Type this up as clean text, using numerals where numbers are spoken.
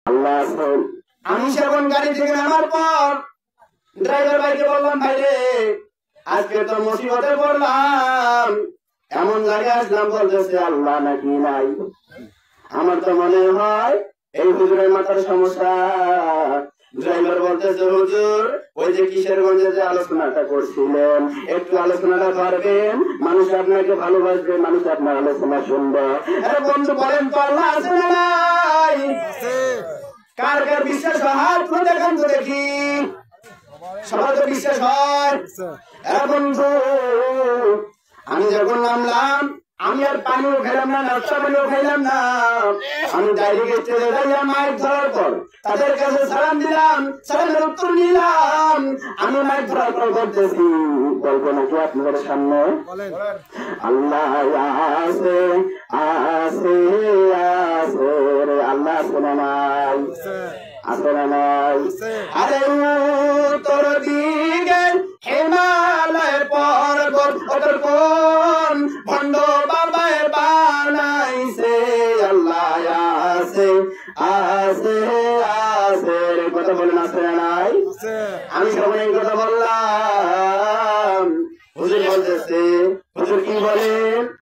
আল্লাহ আছেন। আমি সেখন গাড়ি থেকে নামার পর ড্রাইভার ভাইকে বললাম, ভাই রে আজকে তো মুসিবতে পড়লাম, এমন জায়গায় আসলাম, বলতেছে আল্লাহ নাকি নাই। আমার তো মনে হয় এই হুজুরের মাথার সমস্যা। ড্রাইভার বলতেছে, হুজুর ওই যে কিশোরগঞ্জে যে আলোচনাটা করছিলেন, একটু আলোচনাটা করবেন, মানুষ আপনাকে ভালোবাসবে, মানুষ আপনার আলোচনা শুনবে। আরে বন্ধু বলেন তো আল্লাহ আছে না নাই? কার কার বিশ্বাস হয় হাত তুলে দেখান তো দেখি। সবার তো বিশ্বাস হয়। বন্ধু আমি যখন নামলাম, আমি আর পানিও খেলাম না, নাস্তা পানিও খাইলাম না, আমি ডাইরেক্ট স্টেজে যাইয়া মাইক ধরার পর তাদের কাছে সালাম দিলাম, সালামের উত্তর নিলাম। আমি মাইক ধরার পর বলতেছি, বলবো নাকি আপনাদের সামনে আল্লাহ আছে আছে আছে রে, আল্লাহ আছে না নাই? আছে না নাই? আরে তোর দিকে হিমালয় পর্বত ওদের কোন ভণ্ড বাবায় বানাইছে, আল্লাহ আছে আছে আছে রে। কথা বলেন আছে না নাই? আমি সবাই কথা বললাম।